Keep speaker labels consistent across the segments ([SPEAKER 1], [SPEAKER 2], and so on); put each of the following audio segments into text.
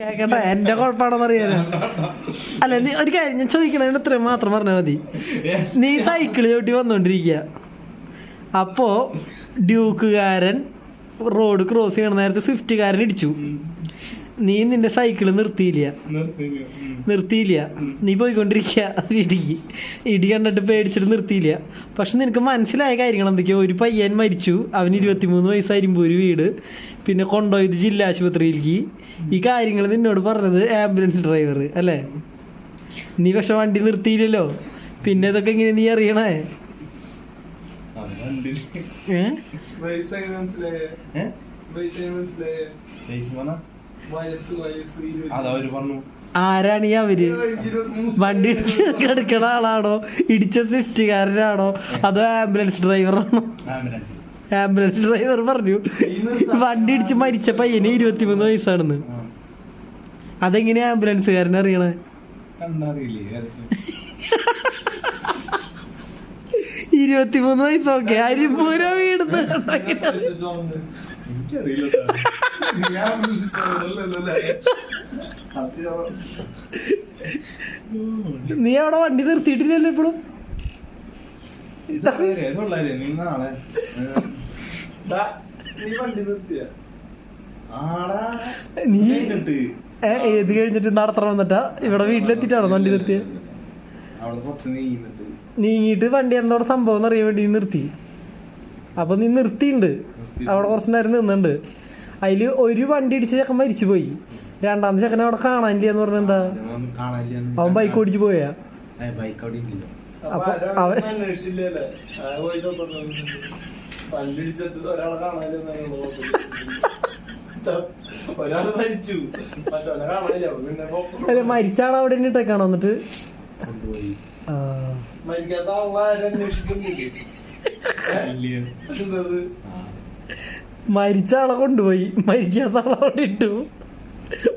[SPEAKER 1] കേക്കട്ടെ, എന്റെ കുഴപ്പമാണെന്ന് അറിയാലോ. അല്ല, നീ ഒരു കാര്യം ഞാൻ ചോദിക്കണതിന് ഇത്രയും മാത്രം പറഞ്ഞാൽ മതി. നീ സൈക്കിള് ചവിട്ടി വന്നോണ്ടിരിക്കുക, അപ്പോ ഡ്യൂക്കുകാരൻ റോഡ് ക്രോസ് ചെയ്യണ നേരത്തെ സ്വിഫ്റ്റുകാരൻ ഇടിച്ചു. നീ നിന്റെ സൈക്കിള് നിർത്തിയില്ല. നീ പോയിക്കൊണ്ടിരിക്കുക, ഇടി കണ്ടിട്ട് പേടിച്ചിട്ട് നിർത്തിയില്ല. പക്ഷെ നിനക്ക് മനസ്സിലായ കാര്യങ്ങൾ എന്തൊക്കെയോ. ഒരു പയ്യൻ മരിച്ചു, അവന് 23 വയസ്സായിരിക്കും, ഒരു വീട്, പിന്നെ കൊണ്ടുപോയത് ജില്ലാ ആശുപത്രിയിലേക്ക്. ഈ കാര്യങ്ങൾ നിന്നോട് പറഞ്ഞത് ആംബുലൻസ് ഡ്രൈവർ അല്ലേ? നീ പക്ഷെ വണ്ടി നിർത്തിയില്ലല്ലോ, പിന്നെ ഇതൊക്കെ എങ്ങനെ നീ അറിയണേ? ആരാണ് ഈ അവര്? വണ്ടി ഇടിച്ച് കിടക്കണ ആളാണോ, ഇടിച്ച സ്വിഫ്റ്റുകാരനാണോ, അതോ ആംബുലൻസ് ഡ്രൈവറാണോ? ആംബുലൻസ് ഡ്രൈവർ പറഞ്ഞു വണ്ടി ഇടിച്ച് മരിച്ച പയ്യന് 23 വയസ്സാണെന്ന്. അതെങ്ങനെയാ ആംബുലൻസുകാരൻ അറിയണേ? 23 വയസ്സൊക്കെ അരിമ്പൂരോ വീടുന്ന് നീ അവിടെ വണ്ടി നിർത്തിയിട്ടില്ലല്ലോ ഇപ്പോഴും? നീ ഏത് കഴിഞ്ഞിട്ട് നടത്തണം വന്നിട്ടാ ഇവിടെ വീട്ടിലെത്തിട്ടാണോ വണ്ടി നിർത്തിയ? നീങ്ങിട്ട് വണ്ടി എന്തോടെ സംഭവം എന്ന് അറിയാൻ വേണ്ടി നിർത്തി. അപ്പൊ നീ നിർത്തിയിട്ടുണ്ട്, അവിടെ കുറച്ച് നേരം നിന്നുണ്ട്. അതില് ഒരു വണ്ടി ഇടിച്ച ചെക്കൻ മരിച്ചു പോയി, രണ്ടാമത്തെ ചെക്കനെ അവിടെ കാണാനില്ല എന്ന് പറഞ്ഞ എന്താ? അവൻ ബൈക്ക് ഓടിച്ചു പോയാ? അപ്പൊ അവൻ അല്ല, മരിച്ച ആൾ അവിടെ തന്നെ ഇട്ടേക്കാണോ? എന്നിട്ട് മരിച്ച ആളെ കൊണ്ടുപോയി, മരിക്കാത്ത ആളെ അവിടെ ഇട്ടു,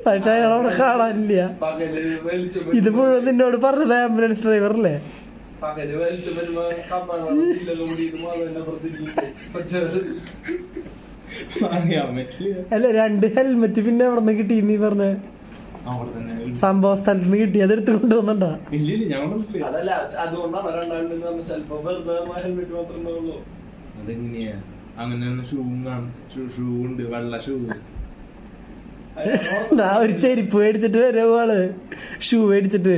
[SPEAKER 1] പക്ഷെ അയാളവിടെ കാണാനില്ല. ഇത് മുഴുവൻ നിന്നോട് പറഞ്ഞത് ആംബുലൻസ് ഡ്രൈവർ അല്ലേ? അല്ല, 2 ഹെൽമെറ്റ് പിന്നെ എവിടെ നിന്ന് കിട്ടി നീ പറഞ്ഞ? സംഭവ സ്ഥലത്ത് നിന്ന് കിട്ടി, അതെടുത്ത് കൊണ്ടുവന്നണ്ടാ? ഒരു ചെരുപ്പ് മേടിച്ചിട്ട് വരവാള്, ഷൂ മേടിച്ചിട്ട്.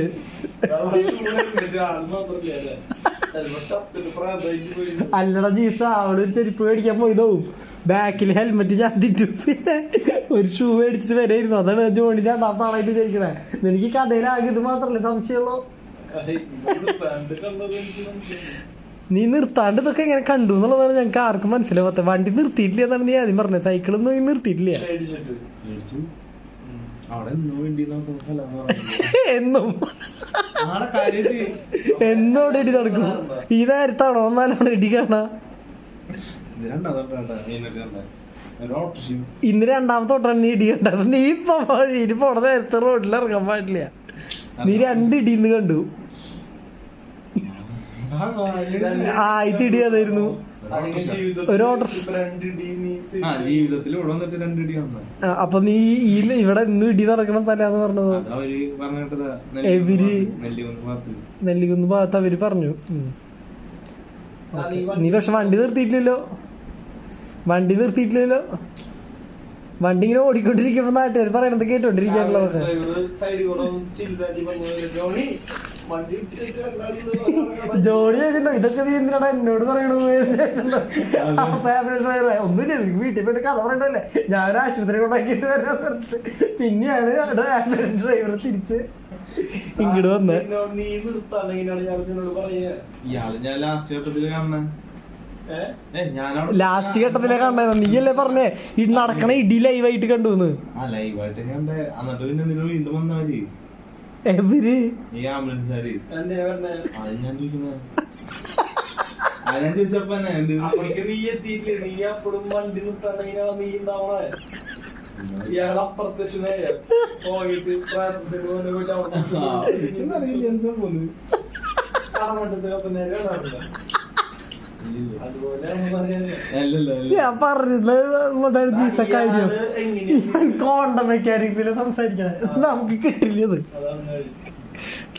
[SPEAKER 1] അല്ലടാ ജീസ, അവള് ഒരു ചെരുപ്പ് മേടിക്കാൻ പോയതാവും, ബാക്കിൽ ഹെൽമെറ്റ് ചാത്തിട്ടു, പിന്നെ ഒരു ഷൂ മേടിച്ചിട്ട് വരായിരുന്നു. അതാണ് ജോണി 2ാമത്തെ ആളായിട്ട് വിചാരിക്കണേ. എനിക്ക് കഥയിലാകെ ഇത് മാത്രല്ലേ സംശയമുള്ളൂ? നീ നിർത്താണ്ട് ഇതൊക്കെ എങ്ങനെ കണ്ടു എന്നുള്ളതാണ് ഞങ്ങൾക്ക് ആർക്കും മനസ്സിലാവാത്ത. വണ്ടി നിർത്തിയിട്ടില്ല എന്നാണ് നീ ആദ്യം പറഞ്ഞത്, സൈക്കിളൊന്നും നീ നിർത്തിയിട്ടില്ല. എന്നോട് ഇടി നടക്കും? ഈ നേരത്താണോ? എന്നാലാണ് ഇടി കാണാ? ഇന്ന് 2ാമത്തെ തൊട്ടാണ് നീ ഇടി കണ്ടത്. നീ ഇപ്പൊ വഴിയിൽ പോണ നേരത്തെ റോഡിൽ ഇറങ്ങാൻ പാടില്ല. നീ 2 ഇടിന്ന് കണ്ടു. ആദ്യത്തെ ഇടി അതായിരുന്നു. ഒരു ഓർഡർ. അപ്പൊ നീ ഇവിടെ ഇന്നും ഇടി നടക്കണ സ്ഥലാന്ന് പറഞ്ഞത് നെല്ലിക്കുന്ന് ഭാഗത്ത് അവര് പറഞ്ഞു. നീ പക്ഷെ വണ്ടി നിർത്തിയിട്ടില്ലല്ലോ. വണ്ടി ഇങ്ങനെ ഓടിക്കൊണ്ടിരിക്കുമ്പോ നാട്ടുകാർ പറയണത് കേട്ടോണ്ടിരിക്കാനുള്ള ജോലി ചോദിച്ചിട്ടുണ്ടോ ഇതൊക്കെ നീ എന്തിനാണ് എന്നോട് പറയണത്? ഒന്നുമില്ല, വീട്ടിൽ പോയിട്ട് കഥ പറയണ്ടല്ലേ, ഞാൻ ആശുപത്രി കൊണ്ടാക്കിയിട്ട് വരാൻ പറഞ്ഞിട്ട് പിന്നെയാണ് ആംബുലൻസ് ഡ്രൈവർ തിരിച്ച് ഇങ്ങോട്ട് വന്നത്. ലാസ്റ്റ് ഘട്ടത്തിലെ കണ്ടത് നീയല്ലേ പറഞ്ഞേ ഈ നടക്കണ ഇടി ലൈവായിട്ട് കണ്ടുന്ന്. എവര് ഞാൻ പറഞ്ഞത് ജീസക്കാര്യം കോണ്ട മെക്കാനിക്കില് സംസാരിക്കണേ നമുക്ക് കിട്ടില്ലത്.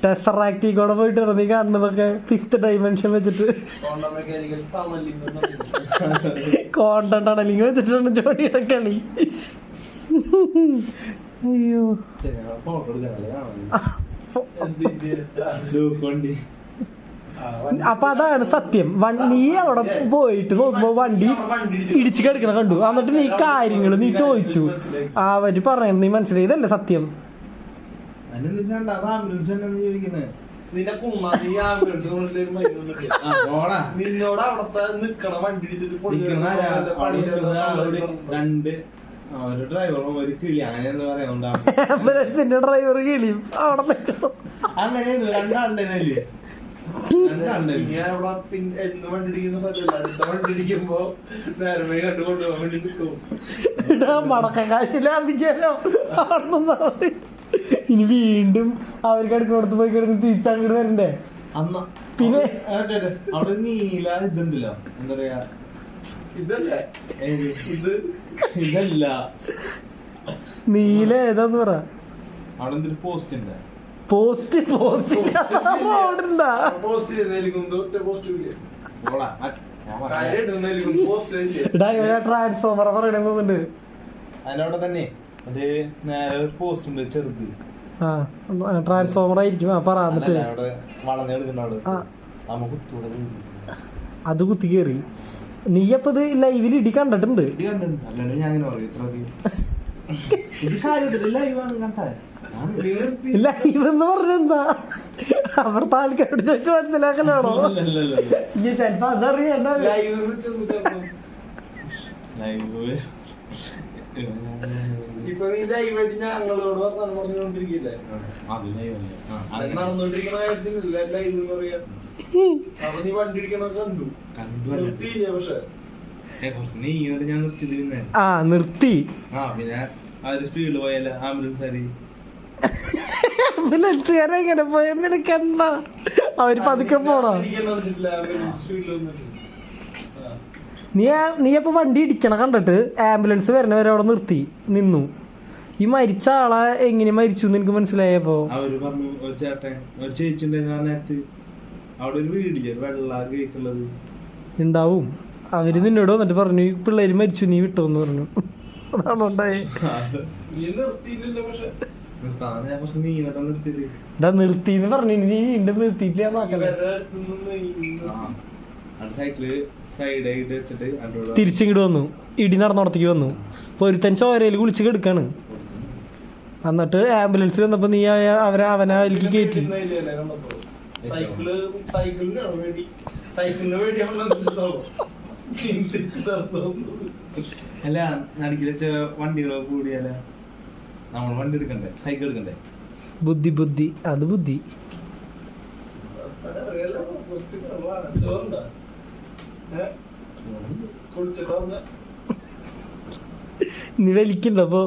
[SPEAKER 1] ടെസറാക്റ്റിൽ കൂടെ പോയിട്ട് നീ കാണുന്നതൊക്കെ 5th dimension വെച്ചിട്ട് കോണ്ട ടണലിങ് വെച്ചിട്ടാണ് ജോഡിയുടെ കളി. അയ്യോ അപ്പൊ അതാണ് സത്യം. നീ അവിടെ പോയിട്ട് നോക്കുമ്പോ വണ്ടി ഇടിച്ചു കിടക്കണ കണ്ടു, എന്നിട്ട് നീ കാര്യങ്ങൾ നീ ചോദിച്ചു, അവര് പറയണ നീ മനസ്സിലായി, ഇതല്ലേ സത്യം. ആംബുലൻസിന്റെ ഡ്രൈവർ കിളിയും അവിടെ നിൽക്കണം.
[SPEAKER 2] അങ്ങനെയായിരുന്നു രണ്ടാളുടെ
[SPEAKER 1] മടക്ക കാശ് ലാഭിക്കാലോ. ഇനി വീണ്ടും അവർക്ക് അടുക്കടുത്ത് പോയി കിടന്ന് തിരിച്ചങ്ങോട്ട് വരണ്ടേ. പിന്നെ
[SPEAKER 2] അവിടെ നീല ഇതുണ്ടല്ലോ, എന്താ പറയാ, ഇതല്ല
[SPEAKER 1] നീല ഏതാന്ന് പറ.
[SPEAKER 2] അവിടെ എന്തൊരു പോസ്റ്റ് ഉണ്ട്,
[SPEAKER 1] പോസ്റ്റ് റോഡുണ്ടാ. ട്രാൻസ്ഫോമർ പറയണുണ്ട്
[SPEAKER 2] അതിനവിടെ തന്നെ. അത് നേരെ ഒരു പോസ്റ്റ് ഉണ്ട് ചെറുത്,
[SPEAKER 1] ട്രാൻസ്ഫോമർ ആയിരിക്കും. പറഞ്ഞിട്ട് അത് കുത്തി കേറി. നീ അപ്പൊ ഇത് ലൈവിൽ ഇടി കണ്ടിട്ടുണ്ട്? ലൈവ് എന്ന് പറഞ്ഞെന്താ അവിടുത്തെ ആൾക്കാരോട് ചോദിച്ചു മനസ്സിലാക്കലാണോ? ചിലപ്പോ അതറിയണ്ട.
[SPEAKER 2] ഇപ്പൊ നീ ലൈവായിട്ട് ഞങ്ങളോട് വർത്താനം പറഞ്ഞുകൊണ്ടിരിക്കില്ലേ, നടന്നോണ്ടിരിക്കുന്ന കാര്യത്തിനല്ല ലൈവ് എന്ന് പറയാ. അപ്പൊ നീ വണ്ടി ഇടിക്കണൊക്കെ കണ്ടു നിർത്തിയില്ലേ? പക്ഷെ ഞാൻ നിർത്തിയില്ല.
[SPEAKER 1] നിർത്തി
[SPEAKER 2] പിന്നെ സ്പീഡിൽ പോയല്ല ആംബുലൻസ്
[SPEAKER 1] ആംബുലൻസുകാരെ എങ്ങനെ പോയ നിനക്ക് എന്താ? അവര് പതുക്കെ പോണോ? നീ അപ്പൊ വണ്ടി ഇടിക്കണ കണ്ടിട്ട് ആംബുലൻസ് വരണവരെ അവിടെ നിർത്തി നിന്നു. ഈ മരിച്ച ആളെ എങ്ങനെ മരിച്ചു നിനക്ക് മനസ്സിലായപ്പോ?
[SPEAKER 2] അവര് പറഞ്ഞു ഒരു ചേട്ടൻ ഒരു ചേച്ചിണ്ടായിരുന്നു അവിടെ ഒരു വീടില്ല വെള്ള ഗേറ്റുള്ളത്
[SPEAKER 1] ഉണ്ടാവും. അവര് നിന്നോട് വന്നിട്ട് പറഞ്ഞു പിള്ളേര് മരിച്ചു നീ വിട്ടോന്ന് പറഞ്ഞു. അതാണോ ഉണ്ടായേ? നിർത്തിന്ന് പറഞ്ഞു. നീ വീണ്ടും നിർത്തിയില്ല. തിരിച്ചിങ്ങോട്ട് വന്നു, ഇടി നടന്നോടത്തേക്ക് വന്നു. പൊരുത്തൻ ചോരയിൽ കുളിച്ച് കിടക്കാണ്. എന്നിട്ട് ആംബുലൻസിൽ വന്നപ്പോ നീ അവനെ അതിലേക്ക് കയറ്റി.
[SPEAKER 2] അല്ല നടുക്കിൽ വെച്ച വണ്ടികളോ കൂടിയല്ല, നമ്മൾ വണ്ടി എടുക്കണ്ടേ, സൈക്കിൾ എടുക്കണ്ടേ.
[SPEAKER 1] ബുദ്ധി അത് ബുദ്ധി. നീ വലിക്കണ്ടപ്പോ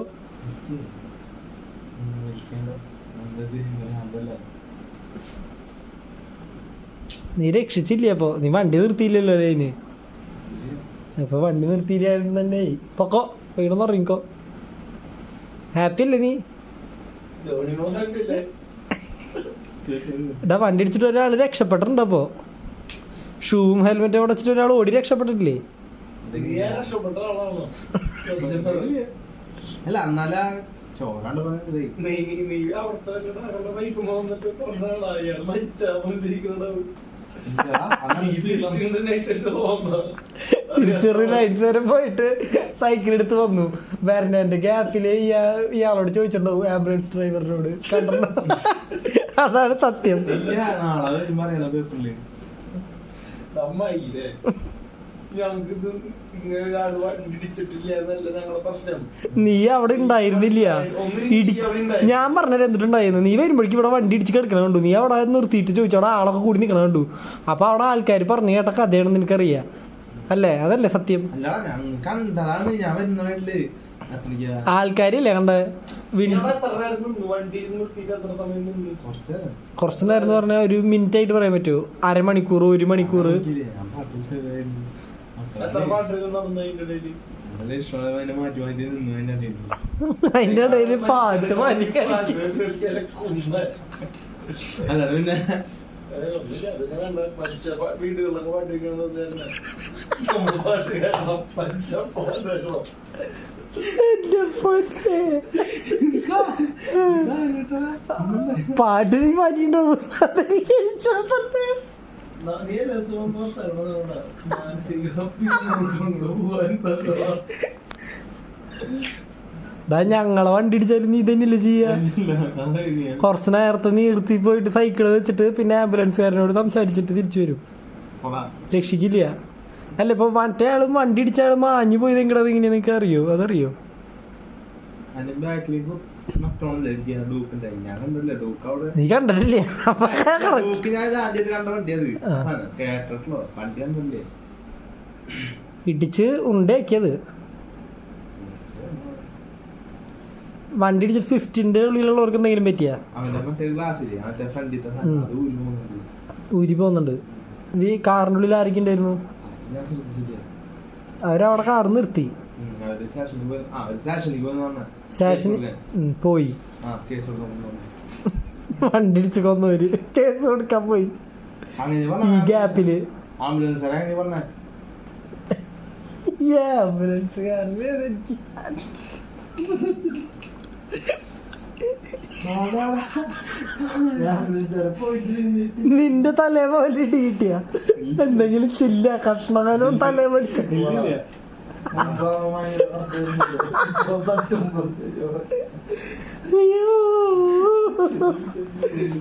[SPEAKER 1] നീ രക്ഷിച്ചില്ലേ? അപ്പൊ നീ വണ്ടി നിർത്തിയില്ലല്ലോ അതിന്. അപ്പൊ വണ്ടി നിർത്തിയില്ലായിരുന്നു തന്നെ. പൊക്കോ വീടൊന്ന് ഇറങ്ങിക്കോ. ഹാപ്പി അല്ലേ നീ? വണ്ടി അടിച്ചിട്ട് ഒരാൾ രക്ഷപ്പെട്ടിട്ടുണ്ട്. അപ്പൊ ഷൂവും ഹെൽമെറ്റ് അവിടെ വെച്ചിട്ട് ഒരാൾ ഓടി രക്ഷപ്പെട്ടിട്ടില്ലേ?
[SPEAKER 2] അല്ല എന്നാലാ
[SPEAKER 1] തിരിച്ചറി പോയിട്ട് സൈക്കിൾ എടുത്ത് വന്നു. വരണന്റെ ഗ്യാപ്പില് ഇയാളോട് ചോദിച്ചിട്ടുണ്ടാവും, ആംബുലൻസ് ഡ്രൈവറിനോട്. കണ്ടോ? അതാണ് സത്യം. നീ അവിടെ ഉണ്ടായിരുന്നില്ല. ഞാൻ പറഞ്ഞത് എന്തിട്ടുണ്ടായിരുന്നു? നീ വരുമ്പോഴേക്കും ഇവിടെ വണ്ടി ഇടിച്ച് കിടക്കണ കണ്ടു. നീ അവിടെ നിർത്തിയിട്ട് ചോദിച്ചു, അവിടെ ആളൊക്കെ കൂടി നിൽക്കണ കണ്ടു. അപ്പൊ അവിടെ ആൾക്കാർ പറഞ്ഞു കേട്ട കഥയാണെന്ന് നിനക്കറിയാം അല്ലേ? അതല്ലേ സത്യം?
[SPEAKER 2] കണ്ടതാണ്. ഞാൻ വരുന്ന വീട്ടില്
[SPEAKER 1] ആൾക്കാരില്ലേ കണ്ട
[SPEAKER 2] വണ്ടി നിർത്തിയിട്ട് എത്ര സമയം നിന്ന്?
[SPEAKER 1] കുറച്ച് നേരം എന്ന് പറഞ്ഞാൽ ഒരു മിനിറ്റ് ആയിട്ട് പറയാൻ പറ്റുമോ? അരമണിക്കൂർ, 1 മണിക്കൂർ.
[SPEAKER 2] എത്ര പാട്ടുകൾ നടന്നു അതിന്റെ ഇടയില്?
[SPEAKER 1] അതിന്റെ ഇടയില് പാട്ട് മാറ്റി
[SPEAKER 2] വീടുകളിലൊക്കെ പാട്ട് വെക്കണത് തന്നെ പാട്ട് കേൾക്കണം.
[SPEAKER 1] പാട്ട് നീ മാറ്റിണ്ടാവും. ഞങ്ങളെ വണ്ടി ഇടിച്ചാലും നീ തന്നെയല്ലേ ചെയ്യാ? കുറച്ച് നേരത്തെ നിർത്തി പോയിട്ട് സൈക്കിള് വെച്ചിട്ട് പിന്നെ ആംബുലൻസുകാരനോട് സംസാരിച്ചിട്ട് തിരിച്ചു വരും. രക്ഷിക്കില്ല. അല്ല ഇപ്പൊ മറ്റേ ആളും വണ്ടി ഇടിച്ചാലും മാഞ്ഞു പോയത് എങ്ങടത് ഇങ്ങനെ നിനക്ക് അറിയോ? അതറിയോ? നീ കണ്ടിട്ടില്ല? ഇടിച്ച് ഉണ്ടാക്കിയത് വണ്ടി ഇടിച്ചിട്ട് 50ന്റെ ഉള്ളിലുള്ളവർക്ക് എന്തെങ്കിലും പറ്റിയാ? ഊരി പോകുന്നുണ്ട്. ഈ കാറിന്റെ ഉള്ളിൽ ആരൊക്കെ ഉണ്ടായിരുന്നു? അവരവിടെ കാർ നിർത്തി സ്റ്റേഷനിൽ പോയി. വണ്ടി ഇടിച്ച് കൊന്നവര് കേസ് കൊടുക്കാൻ പോയി. ഈ ഗ്യാപ്പില് ആംബുലൻസുകാരന് നിന്റെ തലേ പോലെ ഇടി കിട്ടിയ എന്തെങ്കിലും ചില്ല കഷ്ണകാലവും തലേ പഠിച്ച?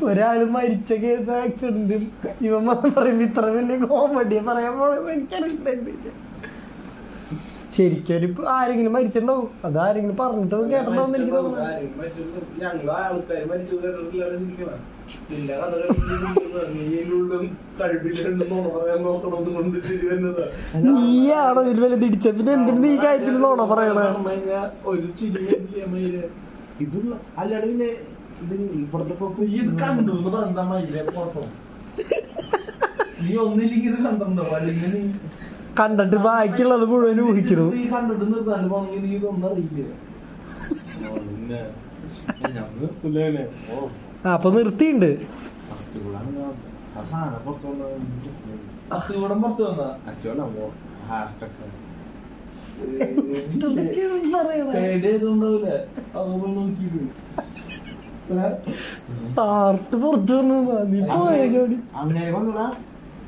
[SPEAKER 1] ഒരാള് മരിച്ച കേസ് ആക്സിഡന്റും ഇവൻ പറയുമ്പോ ഇത്ര വലിയ കോമഡിയെ പറയാൻ പോണെന്ന് എനിക്കറിയില്ല. ശരിക്കും ആരെങ്കിലും മരിച്ചിട്ടുണ്ടാവും. അത് ആരെങ്കിലും പറഞ്ഞിട്ട് കേട്ടിട്ടുണ്ടാവും എനിക്ക് തോന്നുന്നു. നീയാണോ ഇതിൽ വല്ല തിടിച്ച? പിന്നെ എന്തിനു നീ കാര്യത്തിൽ നോണ പറയണേ?
[SPEAKER 2] ഒരു അല്ലാണ്ട് പിന്നെ നീ ഒന്നില്ലെങ്കിൽ ഇത് കണ്ടോ? അല്ലെങ്കിൽ
[SPEAKER 1] കണ്ടിട്ട് ബാക്കിയുള്ളത് മുഴുവൻ ഊഹിക്കണു.
[SPEAKER 2] കണ്ടിട്ട് നിർത്താണ്ട് പോണെങ്കിൽ നീ ഇതൊന്നും അറിയില്ല.
[SPEAKER 1] അപ്പൊ നിർത്തിണ്ട്.
[SPEAKER 2] അസുഖം പുറത്തു വന്നാ പേടിയായതുണ്ടാവൂലേ? അത് പോയി നോക്കിയത്
[SPEAKER 1] ആർട്ട് പുറത്തു വന്നു. നീ പോയ ജോഡി
[SPEAKER 2] അങ്ങനെ വന്നൂടാ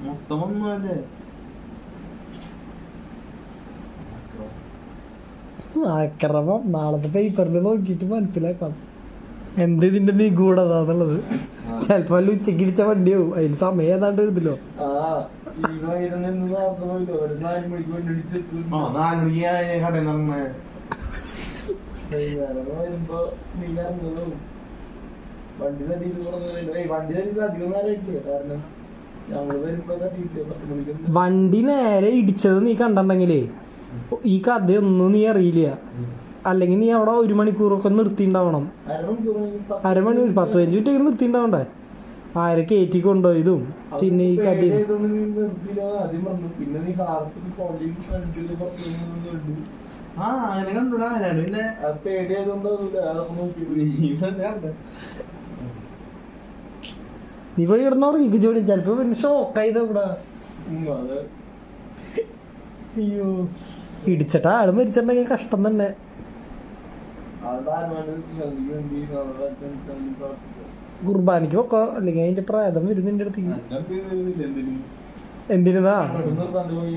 [SPEAKER 2] മൊത്തം ഒന്നുമല്ലേ?
[SPEAKER 1] ആക്രമം നാളത്തെ പേപ്പറിൽ നോക്കിട്ട് മനസ്സിലാക്കാം എന്ത് ഇതിന്റെ നിഗൂഢതാന്നുള്ളത്. ചെലപ്പോ വല്ല ഉച്ചക്ക് ഇടിച്ച വണ്ടിയാവും. അതിന് സമയം ഏതാണ്ട് എഴുതില്ലോ.
[SPEAKER 2] വണ്ടി അധികം നേരമായിട്ടില്ല. കാരണം ഞങ്ങള് വരുമ്പോ
[SPEAKER 1] വണ്ടി നേരെ ഇടിച്ചത് നീ കണ്ടിട്ടുണ്ടെങ്കിലേ ഈ കഥയൊന്നും നീ അറിയില്ല. അല്ലെങ്കിൽ നീ അവിടെ 1 മണിക്കൂറൊക്കെ നിർത്തിണ്ടാവണം. 1/2 മണിക്കൂർ 10-15 മിനിറ്റ് നിർത്തിണ്ടാവണ്ടേ? ആരെ കയറ്റി കൊണ്ടുപോയതും പിന്നെ ഈ കഥ നീ പോയി കിടന്നുറങ്ങിക്ക് ജോലി. ചിലപ്പോ പിന്നെ ഷോക്കായത് ഇവിടെ. അയ്യോ ഇടിച്ചിട്ട് ആള് മരിച്ചിട്ടുണ്ടെങ്കിൽ കഷ്ടം തന്നെ. കുർബാനക്ക് പൊക്കോ, അല്ലെങ്കിൽ അതിന്റെ പ്രായം വരും നിന്റെ അടുത്തേക്ക്. എന്തിനാ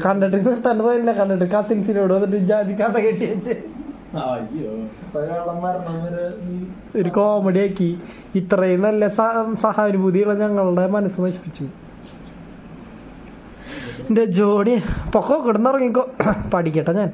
[SPEAKER 1] കണ്ടിട്ട് നിർത്താണ്ട് പോയില്ല? കണ്ടിട്ട് കസിൻസിനോട് വന്നിട്ട് ജാതി കഥ കെട്ടി വെച്ച് ഒരു കോമഡി ആക്കി. ഇത്രയും നല്ല സഹാനുഭൂതിയുള്ള ഞങ്ങളുടെ മനസ്സ് നശിപ്പിച്ചു. എന്റെ ജോഡി പൊക്കോ കിടന്നുറങ്ങിക്കോ. പഠിക്കട്ടെ ഞാൻ.